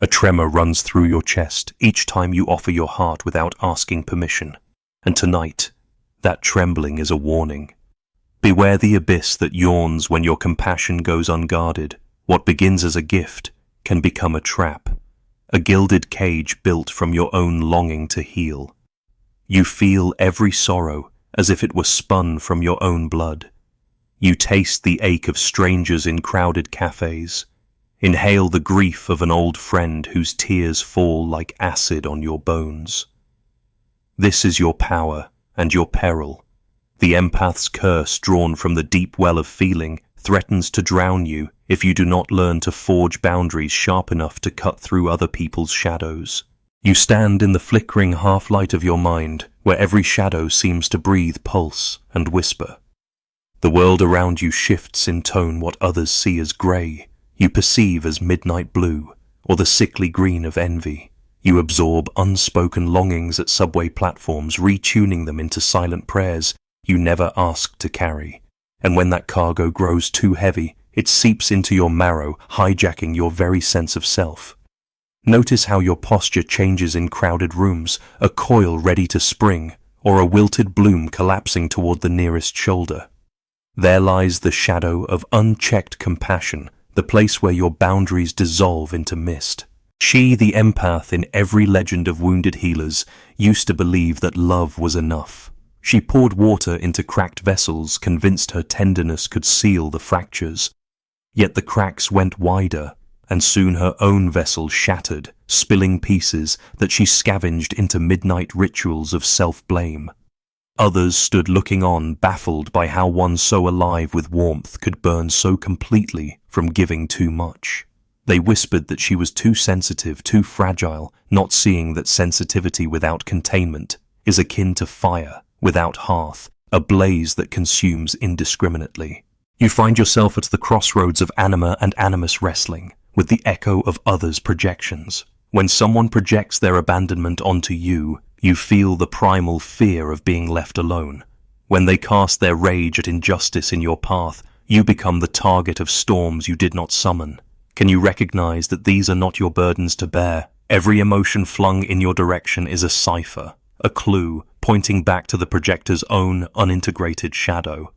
A tremor runs through your chest each time you offer your heart without asking permission. And tonight, that trembling is a warning. Beware the abyss that yawns when your compassion goes unguarded. What begins as a gift can become a trap, a gilded cage built from your own longing to heal. You feel every sorrow as if it were spun from your own blood. You taste the ache of strangers in crowded cafes. Inhale the grief of an old friend whose tears fall like acid on your bones. This is your power and your peril. The empath's curse drawn from the deep well of feeling threatens to drown you if you do not learn to forge boundaries sharp enough to cut through other people's shadows. You stand in the flickering half-light of your mind, where every shadow seems to breathe, pulse, and whisper. The world around you shifts in tone. What others see as grey, you perceive as midnight blue, or the sickly green of envy. You absorb unspoken longings at subway platforms, retuning them into silent prayers you never asked to carry. And when that cargo grows too heavy, it seeps into your marrow, hijacking your very sense of self. Notice how your posture changes in crowded rooms, a coil ready to spring, or a wilted bloom collapsing toward the nearest shoulder. There lies the shadow of unchecked compassion, the place where your boundaries dissolve into mist. She, the empath in every legend of wounded healers, used to believe that love was enough. She poured water into cracked vessels, convinced her tenderness could seal the fractures. Yet the cracks went wider, and soon her own vessel shattered, spilling pieces that she scavenged into midnight rituals of self-blame. Others stood looking on, baffled by how one so alive with warmth could burn so completely from giving too much. They whispered that she was too sensitive, too fragile, not seeing that sensitivity without containment is akin to fire without hearth, a blaze that consumes indiscriminately. You find yourself at the crossroads of anima and animus wrestling with the echo of others' projections. When someone projects their abandonment onto you, you feel the primal fear of being left alone. When they cast their rage at injustice in your path, you become the target of storms you did not summon. Can you recognize that these are not your burdens to bear? Every emotion flung in your direction is a cipher, a clue pointing back to the projector's own unintegrated shadow.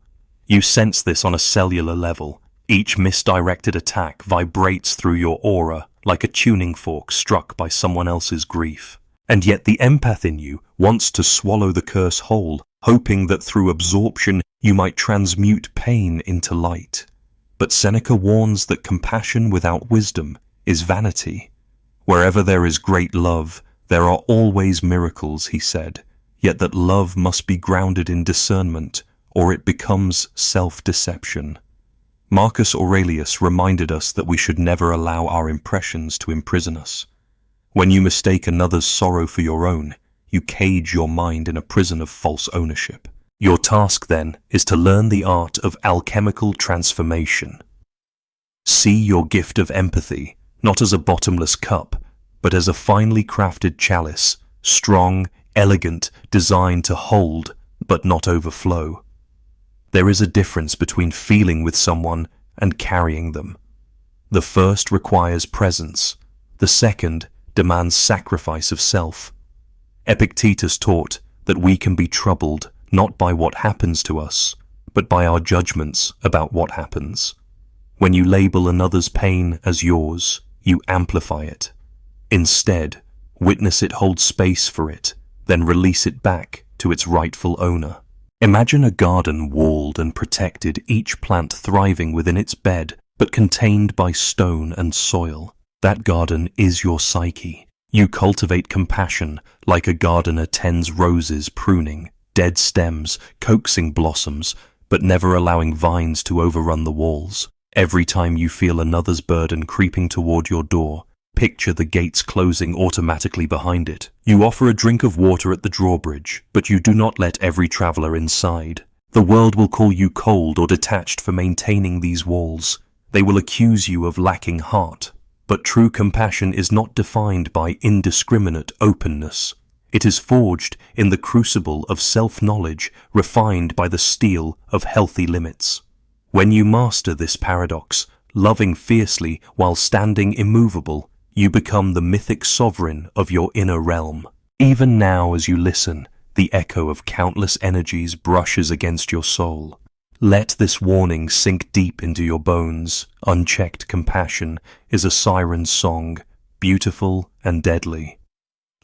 You sense this on a cellular level. Each misdirected attack vibrates through your aura like a tuning fork struck by someone else's grief. And yet the empath in you wants to swallow the curse whole, hoping that through absorption you might transmute pain into light. But Seneca warns that compassion without wisdom is vanity. Wherever there is great love, there are always miracles, he said, yet that love must be grounded in discernment, or it becomes self-deception. Marcus Aurelius reminded us that we should never allow our impressions to imprison us. When you mistake another's sorrow for your own, you cage your mind in a prison of false ownership. Your task, then, is to learn the art of alchemical transformation. See your gift of empathy not as a bottomless cup, but as a finely crafted chalice, strong, elegant, designed to hold, but not overflow. There is a difference between feeling with someone and carrying them. The first requires presence. The second demands sacrifice of self. Epictetus taught that we can be troubled not by what happens to us, but by our judgments about what happens. When you label another's pain as yours, you amplify it. Instead, witness it hold space for it, then release it back to its rightful owner. Imagine a garden walled and protected, each plant thriving within its bed, but contained by stone and soil. That garden is your psyche. You cultivate compassion like a gardener tends roses, pruning dead stems, coaxing blossoms, but never allowing vines to overrun the walls. Every time you feel another's burden creeping toward your door, picture the gates closing automatically behind it. You offer a drink of water at the drawbridge, but you do not let every traveler inside. The world will call you cold or detached for maintaining these walls. They will accuse you of lacking heart. But true compassion is not defined by indiscriminate openness. It is forged in the crucible of self-knowledge, refined by the steel of healthy limits. When you master this paradox, loving fiercely while standing immovable, You become the mythic sovereign of your inner realm. Even now, as you listen, the echo of countless energies brushes against your soul. Let this warning sink deep into your bones. Unchecked compassion is a siren's song, beautiful and deadly.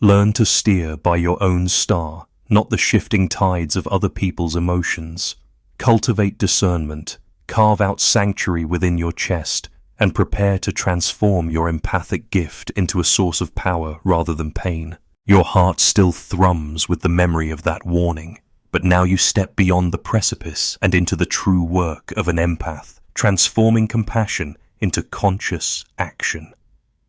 Learn to steer by your own star, not the shifting tides of other people's emotions. Cultivate discernment, carve out sanctuary within your chest, and prepare to transform your empathic gift into a source of power rather than pain. Your heart still thrums with the memory of that warning, but now you step beyond the precipice and into the true work of an empath, transforming compassion into conscious action.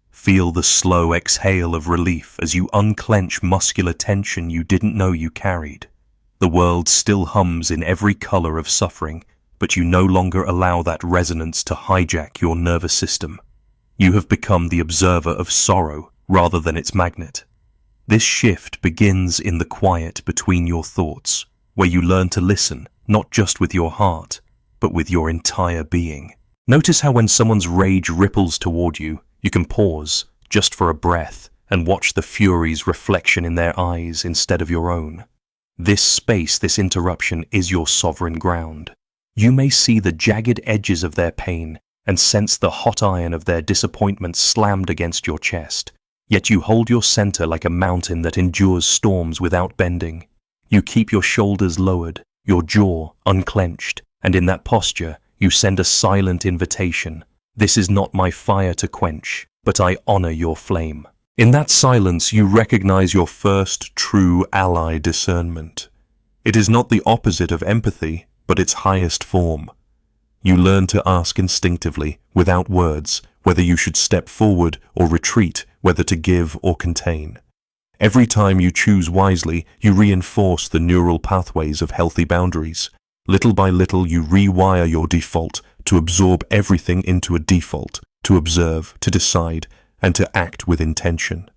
Feel the slow exhale of relief as you unclench muscular tension you didn't know you carried. The world still hums in every color of suffering, but you no longer allow that resonance to hijack your nervous system. You have become the observer of sorrow rather than its magnet. This shift begins in the quiet between your thoughts, where you learn to listen, not just with your heart, but with your entire being. Notice how when someone's rage ripples toward you, you can pause, just for a breath, and watch the fury's reflection in their eyes instead of your own. This space, this interruption, is your sovereign ground. You may see the jagged edges of their pain and sense the hot iron of their disappointment slammed against your chest, yet you hold your center like a mountain that endures storms without bending. You keep your shoulders lowered, your jaw unclenched, and in that posture, you send a silent invitation. This is not my fire to quench, but I honor your flame. In that silence, you recognize your first true ally, discernment. It is not the opposite of empathy, but its highest form. You learn to ask instinctively, without words, whether you should step forward or retreat, whether to give or contain. Every time you choose wisely, you reinforce the neural pathways of healthy boundaries. Little by little, you rewire your default to absorb everything into a default, to observe, to decide, and to act with intention.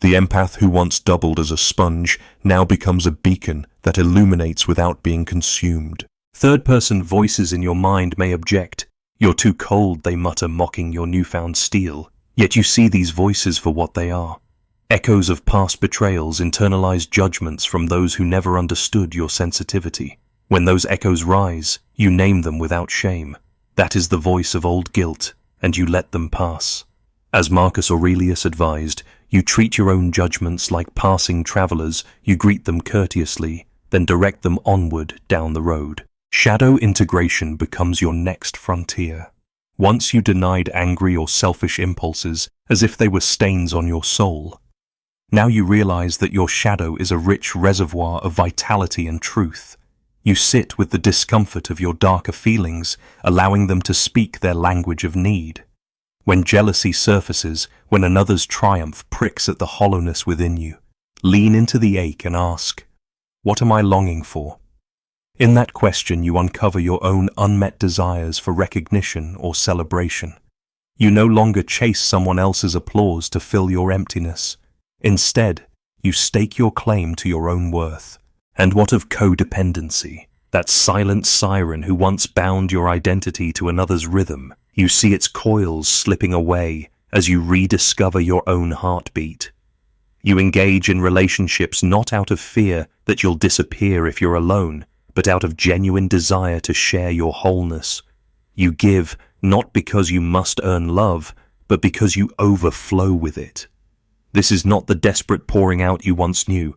The empath who once doubled as a sponge now becomes a beacon that illuminates without being consumed. Third-person voices in your mind may object. You're too cold, they mutter, mocking your newfound steel. Yet you see these voices for what they are. Echoes of past betrayals, internalized judgments from those who never understood your sensitivity. When those echoes rise, you name them without shame. That is the voice of old guilt, and you let them pass. As Marcus Aurelius advised, you treat your own judgments like passing travelers. You greet them courteously, then direct them onward down the road. Shadow integration becomes your next frontier. Once you denied angry or selfish impulses as if they were stains on your soul. Now you realize that your shadow is a rich reservoir of vitality and truth. You sit with the discomfort of your darker feelings, allowing them to speak their language of need. When jealousy surfaces, when another's triumph pricks at the hollowness within you, lean into the ache and ask, "What am I longing for?" In that question, you uncover your own unmet desires for recognition or celebration. You no longer chase someone else's applause to fill your emptiness. Instead, you stake your claim to your own worth. And what of codependency? That silent siren who once bound your identity to another's rhythm. You see its coils slipping away as you rediscover your own heartbeat. You engage in relationships not out of fear that you'll disappear if you're alone, but out of genuine desire to share your wholeness. You give not because you must earn love, but because you overflow with it. This is not the desperate pouring out you once knew.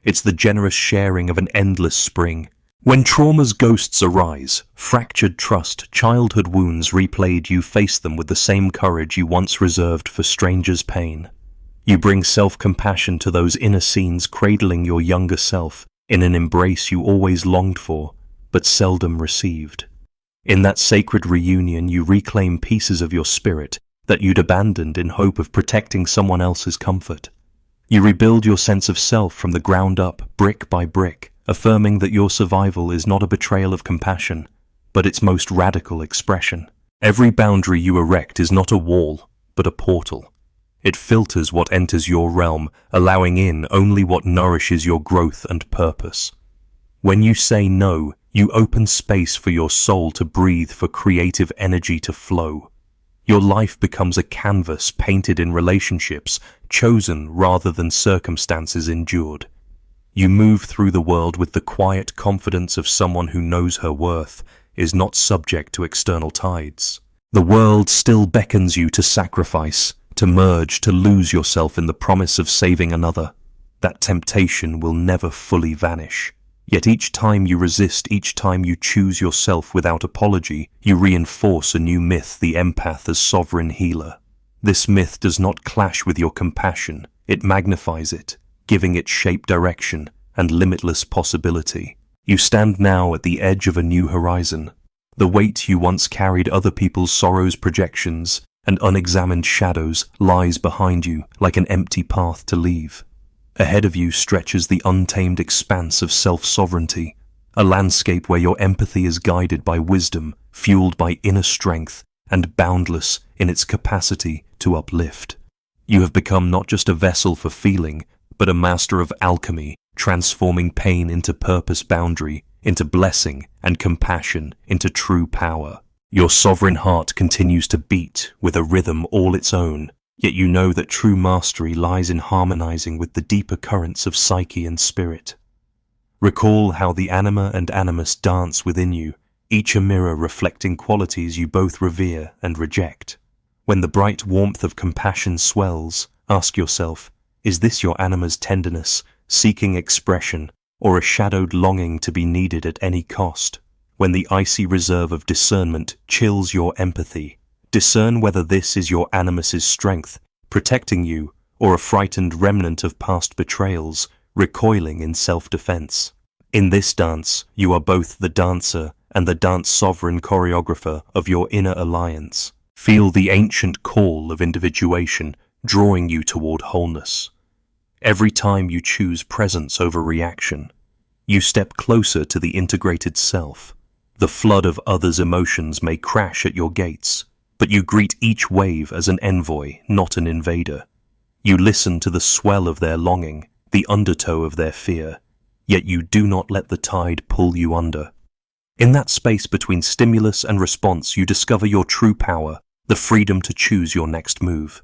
It's the generous sharing of an endless spring. When trauma's ghosts arise, fractured trust, childhood wounds replayed, you face them with the same courage you once reserved for strangers' pain. You bring self-compassion to those inner scenes, cradling your younger self in an embrace you always longed for, but seldom received. In that sacred reunion, you reclaim pieces of your spirit that you'd abandoned in hope of protecting someone else's comfort. You rebuild your sense of self from the ground up, brick by brick, affirming that your survival is not a betrayal of compassion, but its most radical expression. Every boundary you erect is not a wall, but a portal. It filters what enters your realm, allowing in only what nourishes your growth and purpose. When you say no, you open space for your soul to breathe, for creative energy to flow. Your life becomes a canvas painted in relationships chosen rather than circumstances endured. You move through the world with the quiet confidence of someone who knows her worth, is not subject to external tides. The world still beckons you to sacrifice, to merge, to lose yourself in the promise of saving another. That temptation will never fully vanish. Yet each time you resist, each time you choose yourself without apology, you reinforce a new myth, the empath as sovereign healer. This myth does not clash with your compassion, it magnifies it, giving it shape, direction, and limitless possibility. You stand now at the edge of a new horizon. The weight you once carried, other people's sorrows, projections, and unexamined shadows, lies behind you like an empty path to leave. Ahead of you stretches the untamed expanse of self-sovereignty, a landscape where your empathy is guided by wisdom, fueled by inner strength, and boundless in its capacity to uplift. You have become not just a vessel for feeling, but a master of alchemy, transforming pain into purpose, boundary into blessing, and compassion into true power. Your sovereign heart continues to beat with a rhythm all its own, yet you know that true mastery lies in harmonizing with the deeper currents of psyche and spirit. Recall how the anima and animus dance within you, each a mirror reflecting qualities you both revere and reject. When the bright warmth of compassion swells, ask yourself, is this your anima's tenderness, seeking expression, or a shadowed longing to be needed at any cost? When the icy reserve of discernment chills your empathy, discern whether this is your animus's strength, protecting you, or a frightened remnant of past betrayals, recoiling in self-defense. In this dance, you are both the dancer and the dance-sovereign choreographer of your inner alliance. Feel the ancient call of individuation drawing you toward wholeness. Every time you choose presence over reaction, you step closer to the integrated self. The flood of others' emotions may crash at your gates, but you greet each wave as an envoy, not an invader. You listen to the swell of their longing, the undertow of their fear, yet you do not let the tide pull you under. In that space between stimulus and response, you discover your true power, the freedom to choose your next move.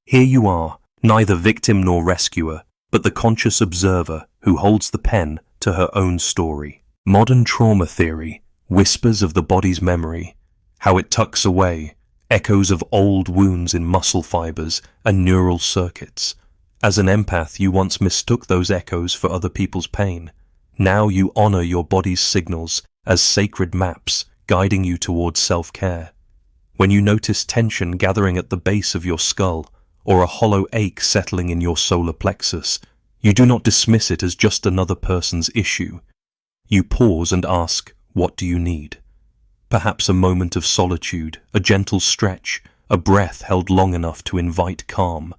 Here you are, neither victim nor rescuer, but the conscious observer who holds the pen to her own story. Modern trauma theory whispers of the body's memory, how it tucks away, echoes of old wounds in muscle fibers and neural circuits. As an empath, you once mistook those echoes for other people's pain. Now you honor your body's signals as sacred maps guiding you towards self-care. When you notice tension gathering at the base of your skull or a hollow ache settling in your solar plexus, you do not dismiss it as just another person's issue. You pause and ask, what do you need? Perhaps a moment of solitude, a gentle stretch, a breath held long enough to invite calm.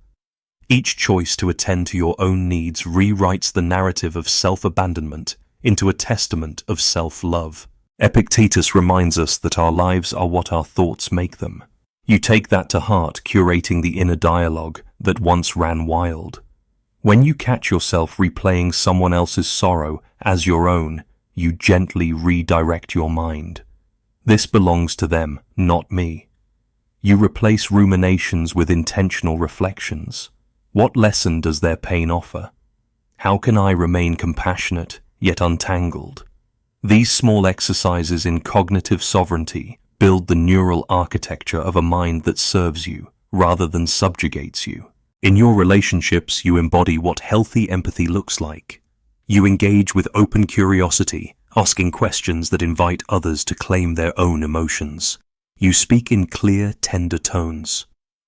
Each choice to attend to your own needs rewrites the narrative of self-abandonment into a testament of self-love. Epictetus reminds us that our lives are what our thoughts make them. You take that to heart, curating the inner dialogue that once ran wild. When you catch yourself replaying someone else's sorrow as your own, you gently redirect your mind. This belongs to them, not me. You replace ruminations with intentional reflections. What lesson does their pain offer? How can I remain compassionate, yet untangled? These small exercises in cognitive sovereignty build the neural architecture of a mind that serves you, rather than subjugates you. In your relationships, you embody what healthy empathy looks like. You engage with open curiosity, asking questions that invite others to claim their own emotions. You speak in clear, tender tones.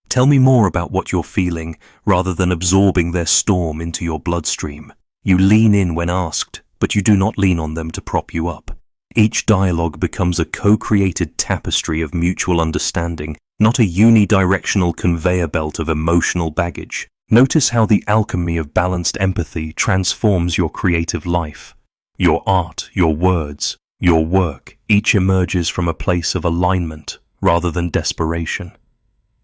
Tell me more about what you're feeling, rather than absorbing their storm into your bloodstream. You lean in when asked, but you do not lean on them to prop you up. Each dialogue becomes a co-created tapestry of mutual understanding, not a unidirectional conveyor belt of emotional baggage. Notice how the alchemy of balanced empathy transforms your creative life. Your art, your words, your work, each emerges from a place of alignment rather than desperation.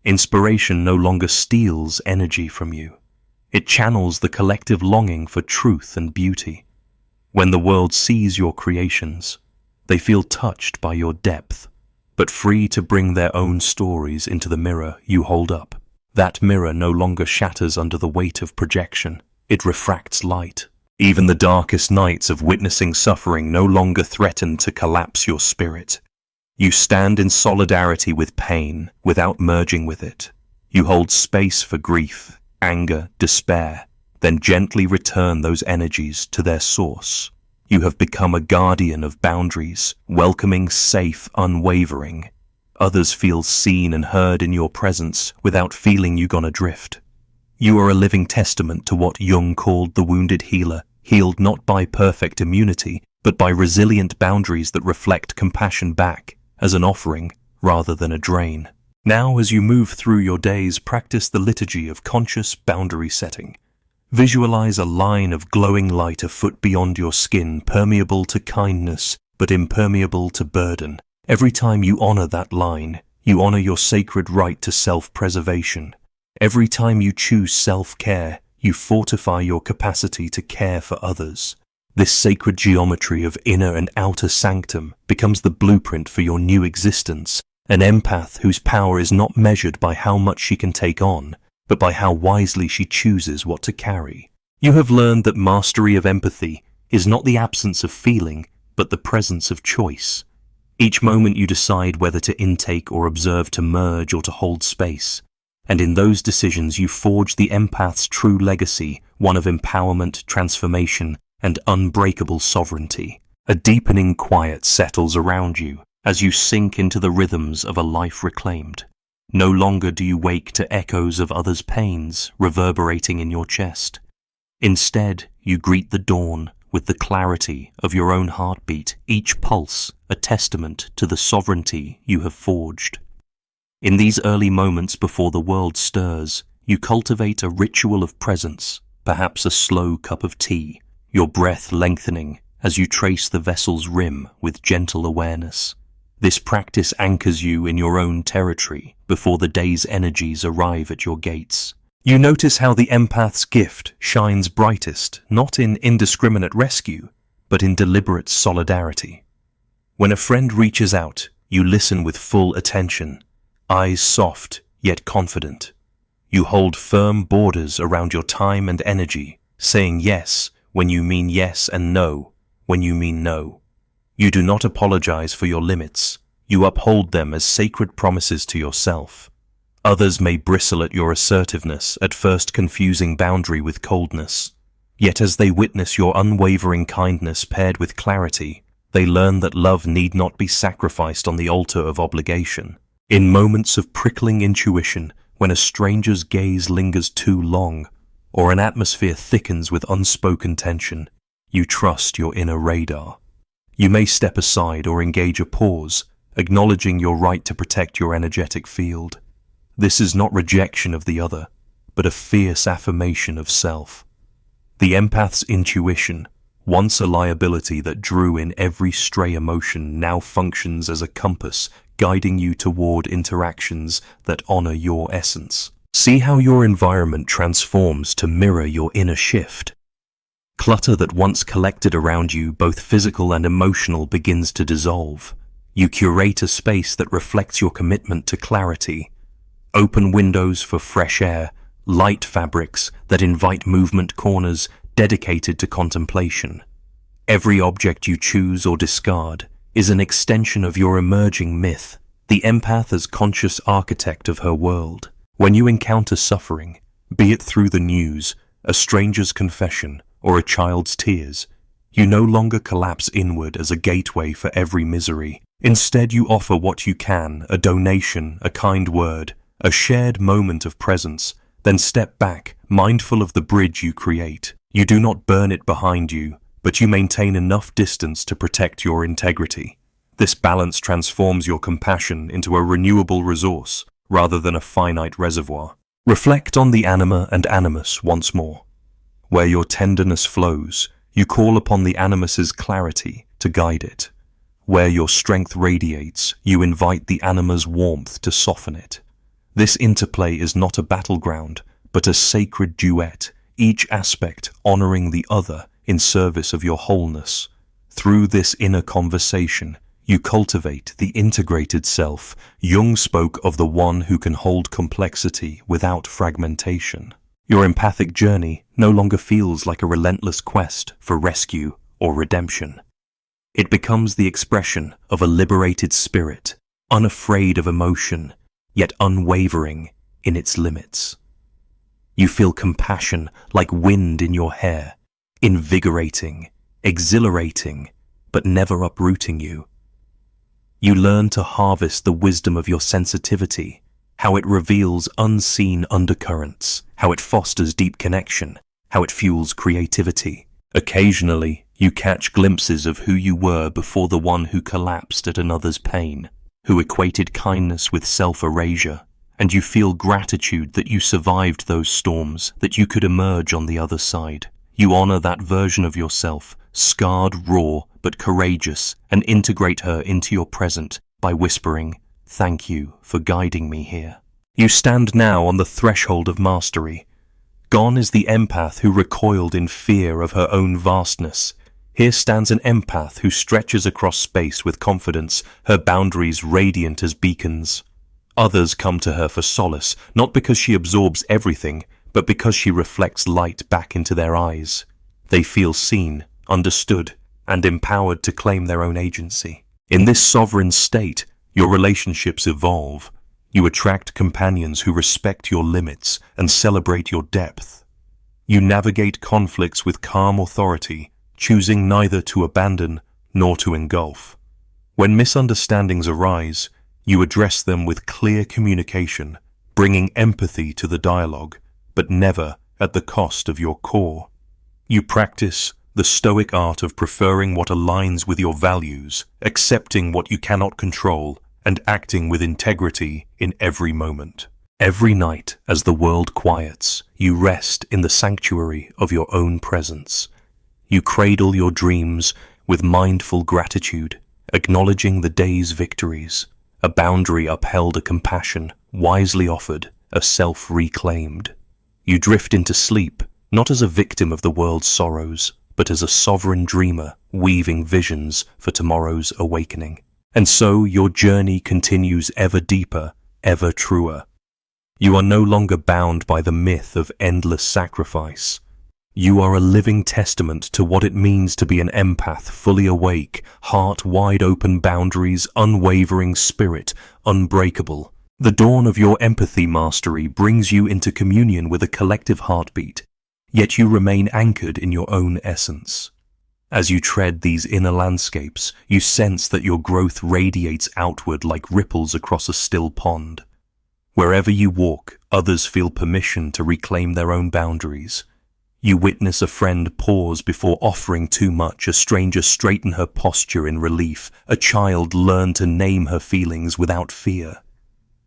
Inspiration no longer steals energy from you. It channels the collective longing for truth and beauty. When the world sees your creations, they feel touched by your depth, but free to bring their own stories into the mirror you hold up. That mirror no longer shatters under the weight of projection. It refracts light. Even the darkest nights of witnessing suffering no longer threaten to collapse your spirit. You stand in solidarity with pain without merging with it. You hold space for grief, anger, despair, then gently return those energies to their source. You have become a guardian of boundaries, welcoming, safe, unwavering. Others feel seen and heard in your presence without feeling you gone adrift. You are a living testament to what Jung called the wounded healer, healed not by perfect immunity, but by resilient boundaries that reflect compassion back as an offering rather than a drain. Now, as you move through your days, practice the liturgy of conscious boundary setting. Visualize a line of glowing light a foot beyond your skin, permeable to kindness, but impermeable to burden. Every time you honor that line, you honor your sacred right to self-preservation. Every time you choose self-care, you fortify your capacity to care for others. This sacred geometry of inner and outer sanctum becomes the blueprint for your new existence, an empath whose power is not measured by how much she can take on, but by how wisely she chooses what to carry. You have learned that mastery of empathy is not the absence of feeling, but the presence of choice. Each moment you decide whether to intake or observe, to merge or to hold space. And in those decisions you forge the empath's true legacy, one of empowerment, transformation, and unbreakable sovereignty. A deepening quiet settles around you as you sink into the rhythms of a life reclaimed. No longer do you wake to echoes of others' pains reverberating in your chest. Instead, you greet the dawn with the clarity of your own heartbeat, each pulse a testament to the sovereignty you have forged. In these early moments before the world stirs, you cultivate a ritual of presence, perhaps a slow cup of tea, your breath lengthening as you trace the vessel's rim with gentle awareness. This practice anchors you in your own territory before the day's energies arrive at your gates. You notice how the empath's gift shines brightest, not in indiscriminate rescue, but in deliberate solidarity. When a friend reaches out, you listen with full attention, eyes soft yet confident. You hold firm borders around your time and energy, saying yes when you mean yes and no when you mean no. You do not apologize for your limits. You uphold them as sacred promises to yourself. Others may bristle at your assertiveness, at first confusing boundary with coldness. Yet as they witness your unwavering kindness paired with clarity, they learn that love need not be sacrificed on the altar of obligation. In moments of prickling intuition, when a stranger's gaze lingers too long, or an atmosphere thickens with unspoken tension, you trust your inner radar. You may step aside or engage a pause, acknowledging your right to protect your energetic field. This is not rejection of the other, but a fierce affirmation of self. The empath's intuition, once a liability that drew in every stray emotion, now functions as a compass, guiding you toward interactions that honor your essence. See how your environment transforms to mirror your inner shift. Clutter that once collected around you, both physical and emotional, begins to dissolve. You curate a space that reflects your commitment to clarity. Open windows for fresh air, light fabrics that invite movement, corners dedicated to contemplation. Every object you choose or discard is an extension of your emerging myth, the empath as conscious architect of her world. When you encounter suffering, be it through the news, a stranger's confession, or a child's tears, you no longer collapse inward as a gateway for every misery. Instead, you offer what you can, a donation, a kind word, a shared moment of presence, then step back, mindful of the bridge you create. You do not burn it behind you, but you maintain enough distance to protect your integrity. This balance transforms your compassion into a renewable resource rather than a finite reservoir. Reflect on the anima and animus once more. Where your tenderness flows, you call upon the animus's clarity to guide it. Where your strength radiates, you invite the anima's warmth to soften it. This interplay is not a battleground, but a sacred duet, each aspect honoring the other in service of your wholeness. Through this inner conversation, You cultivate the integrated self. Jung spoke of the one who can hold complexity without fragmentation. Your empathic journey no longer feels like a relentless quest for rescue or redemption. It becomes the expression of a liberated spirit, unafraid of emotion, yet unwavering in its limits. You feel compassion like wind in your hair, invigorating, exhilarating, but never uprooting you. You learn to harvest the wisdom of your sensitivity, how it reveals unseen undercurrents, how it fosters deep connection, how it fuels creativity. Occasionally, you catch glimpses of who you were before the one who collapsed at another's pain, who equated kindness with self-erasure, and you feel gratitude that you survived those storms, that you could emerge on the other side. You honor that version of yourself, scarred, raw, but courageous, and integrate her into your present by whispering, "Thank you for guiding me here." You stand now on the threshold of mastery. Gone is the empath who recoiled in fear of her own vastness. Here stands an empath who stretches across space with confidence, her boundaries radiant as beacons. Others come to her for solace, not because she absorbs everything, but because she reflects light back into their eyes. They feel seen, understood, and empowered to claim their own agency. In this sovereign state, your relationships evolve. You attract companions who respect your limits and celebrate your depth. You navigate conflicts with calm authority, choosing neither to abandon nor to engulf. When misunderstandings arise, you address them with clear communication, bringing empathy to the dialogue, but never at the cost of your core. You practice the Stoic art of preferring what aligns with your values, accepting what you cannot control, and acting with integrity in every moment. Every night, as the world quiets, you rest in the sanctuary of your own presence. You cradle your dreams with mindful gratitude, acknowledging the day's victories, a boundary upheld, a compassion wisely offered, a self reclaimed. You drift into sleep, not as a victim of the world's sorrows, but as a sovereign dreamer weaving visions for tomorrow's awakening. And so your journey continues ever deeper, ever truer. You are no longer bound by the myth of endless sacrifice. You are a living testament to what it means to be an empath, fully awake, heart wide open, boundaries, unwavering spirit, unbreakable. The dawn of your empathy mastery brings you into communion with a collective heartbeat, yet you remain anchored in your own essence. As you tread these inner landscapes, you sense that your growth radiates outward like ripples across a still pond. Wherever you walk, others feel permission to reclaim their own boundaries. You witness a friend pause before offering too much, a stranger straighten her posture in relief, a child learn to name her feelings without fear.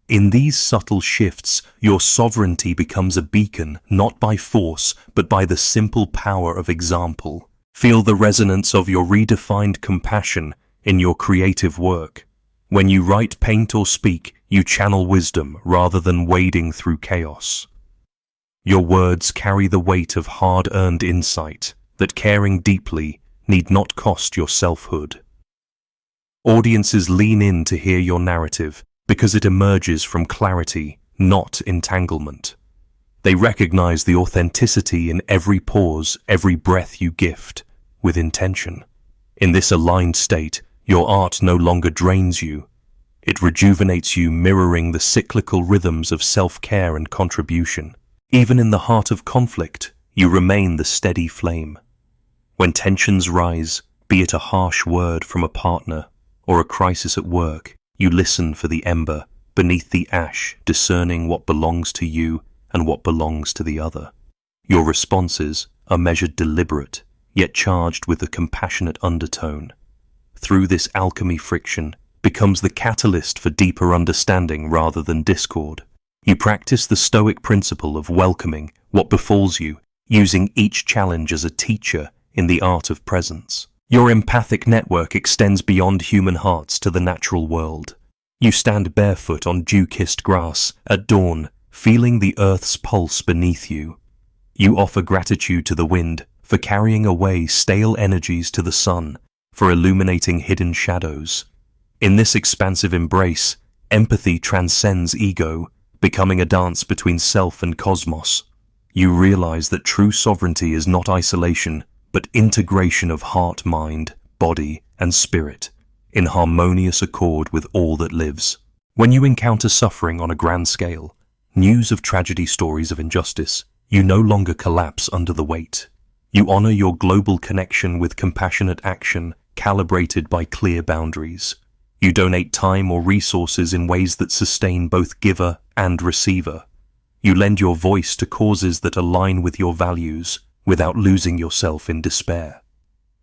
In these subtle shifts, your sovereignty becomes a beacon, not by force, but by the simple power of example. Feel the resonance of your redefined compassion in your creative work. When you write, paint, or speak, you channel wisdom rather than wading through chaos. Your words carry the weight of hard-earned insight that caring deeply need not cost your selfhood. Audiences lean in to hear your narrative because it emerges from clarity, not entanglement. They recognize the authenticity in every pause, every breath you gift, with intention. In this aligned state, your art no longer drains you. It rejuvenates you, mirroring the cyclical rhythms of self-care and contribution. Even in the heart of conflict, you remain the steady flame. When tensions rise, be it a harsh word from a partner or a crisis at work, you listen for the ember beneath the ash, discerning what belongs to you and what belongs to the other. Your responses are measured, deliberate, yet charged with a compassionate undertone. Through this alchemy, friction becomes the catalyst for deeper understanding rather than discord. You practice the Stoic principle of welcoming what befalls you, using each challenge as a teacher in the art of presence. Your empathic network extends beyond human hearts to the natural world. You stand barefoot on dew-kissed grass at dawn, feeling the earth's pulse beneath you. You offer gratitude to the wind for carrying away stale energies to the sun, for illuminating hidden shadows. In this expansive embrace, empathy transcends ego, becoming a dance between self and cosmos. You realize that true sovereignty is not isolation, but integration of heart, mind, body, and spirit, in harmonious accord with all that lives. When you encounter suffering on a grand scale, news of tragedy, stories of injustice, you no longer collapse under the weight. You honor your global connection with compassionate action, calibrated by clear boundaries. You donate time or resources in ways that sustain both giver and receiver. You lend your voice to causes that align with your values without losing yourself in despair.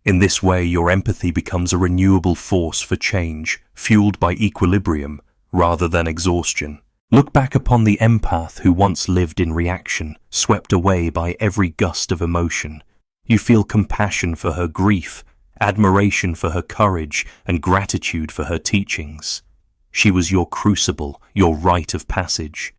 In this way, your empathy becomes a renewable force for change, fueled by equilibrium rather than exhaustion. Look back upon the empath who once lived in reaction, swept away by every gust of emotion. You feel compassion for her grief, admiration for her courage, and gratitude for her teachings. She was your crucible, your rite of passage.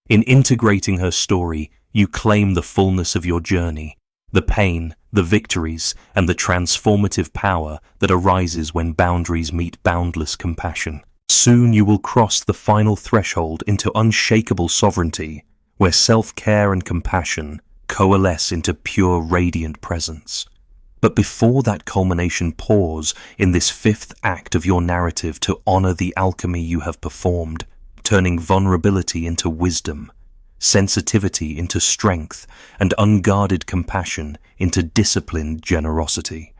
In integrating her story, you claim the fullness of your journey, the pain, the victories, and the transformative power that arises when boundaries meet boundless compassion. Soon you will cross the final threshold into unshakable sovereignty, where self-care and compassion coalesce into pure, radiant presence. But before that culmination, pause in this fifth act of your narrative to honor the alchemy you have performed, turning vulnerability into wisdom, sensitivity into strength, and unguarded compassion into disciplined generosity.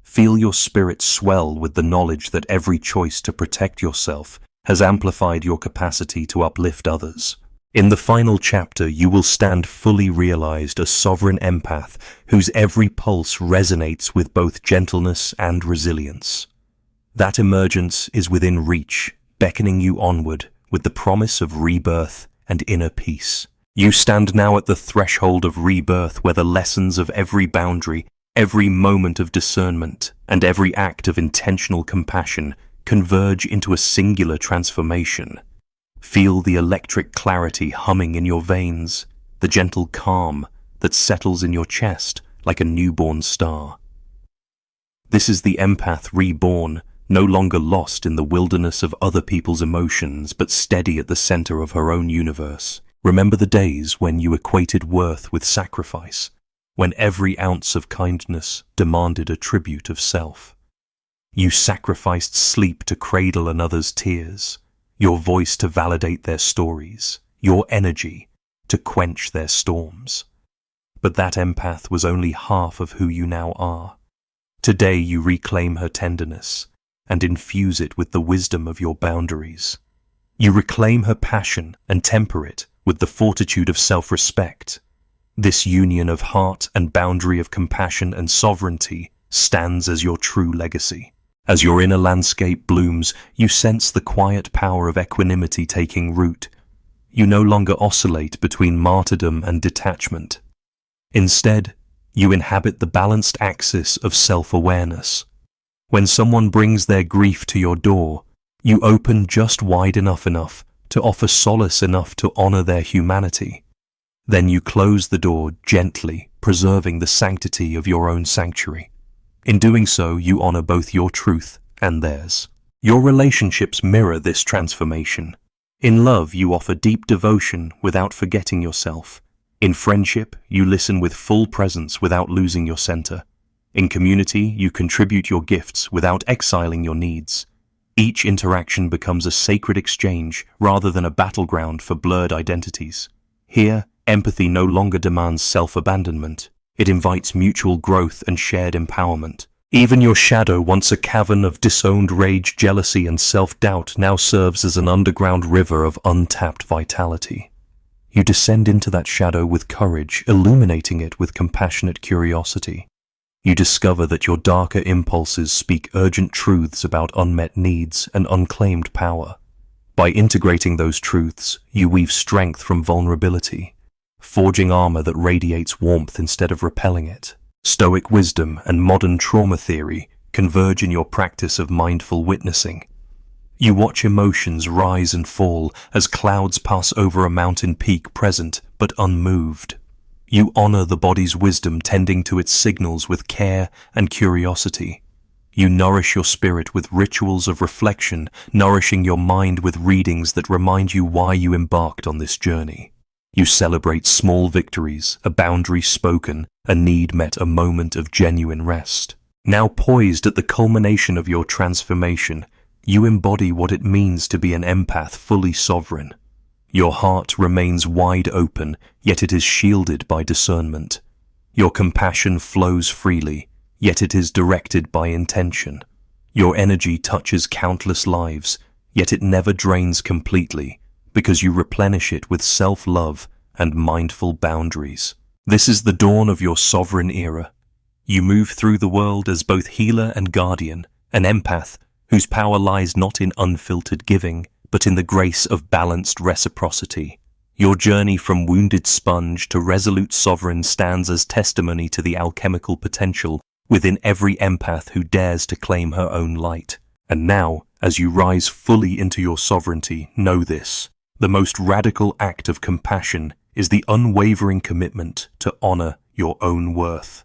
Feel your spirit swell with the knowledge that every choice to protect yourself has amplified your capacity to uplift others. In the final chapter, you will stand fully realized, a sovereign empath whose every pulse resonates with both gentleness and resilience. That emergence is within reach, beckoning you onward with the promise of rebirth and inner peace. You stand now at the threshold of rebirth, where the lessons of every boundary, every moment of discernment, and every act of intentional compassion converge into a singular transformation. Feel the electric clarity humming in your veins, the gentle calm that settles in your chest like a newborn star. This is the empath reborn, no longer lost in the wilderness of other people's emotions, but steady at the center of her own universe. Remember the days when you equated worth with sacrifice, when every ounce of kindness demanded a tribute of self. You sacrificed sleep to cradle another's tears, your voice to validate their stories, your energy to quench their storms. But that empath was only half of who you now are. Today you reclaim her tenderness and infuse it with the wisdom of your boundaries. You reclaim her passion and temper it with the fortitude of self-respect. This union of heart and boundary, of compassion and sovereignty, stands as your true legacy. As your inner landscape blooms, you sense the quiet power of equanimity taking root. You no longer oscillate between martyrdom and detachment. Instead, you inhabit the balanced axis of self-awareness. When someone brings their grief to your door, you open just wide enough to offer solace enough to honor their humanity. Then you close the door gently, preserving the sanctity of your own sanctuary. In doing so, you honor both your truth and theirs. Your relationships mirror this transformation. In love, you offer deep devotion without forgetting yourself. In friendship, you listen with full presence without losing your center. In community, you contribute your gifts without exiling your needs. Each interaction becomes a sacred exchange rather than a battleground for blurred identities. Here, empathy no longer demands self-abandonment. It invites mutual growth and shared empowerment. Even your shadow, once a cavern of disowned rage, jealousy, and self-doubt, now serves as an underground river of untapped vitality. You descend into that shadow with courage, illuminating it with compassionate curiosity. You discover that your darker impulses speak urgent truths about unmet needs and unclaimed power. By integrating those truths, you weave strength from vulnerability, forging armor that radiates warmth instead of repelling it. Stoic wisdom and modern trauma theory converge in your practice of mindful witnessing. You watch emotions rise and fall as clouds pass over a mountain peak, present but unmoved. You honor the body's wisdom, tending to its signals with care and curiosity. You nourish your spirit with rituals of reflection, nourishing your mind with readings that remind you why you embarked on this journey. You celebrate small victories, a boundary spoken, a need met, a moment of genuine rest. Now poised at the culmination of your transformation, you embody what it means to be an empath fully sovereign. Your heart remains wide open, yet it is shielded by discernment. Your compassion flows freely, yet it is directed by intention. Your energy touches countless lives, yet it never drains completely, because you replenish it with self-love and mindful boundaries. This is the dawn of your sovereign era. You move through the world as both healer and guardian, an empath whose power lies not in unfiltered giving, but in the grace of balanced reciprocity. Your journey from wounded sponge to resolute sovereign stands as testimony to the alchemical potential within every empath who dares to claim her own light. And now, as you rise fully into your sovereignty, know this: the most radical act of compassion is the unwavering commitment to honor your own worth.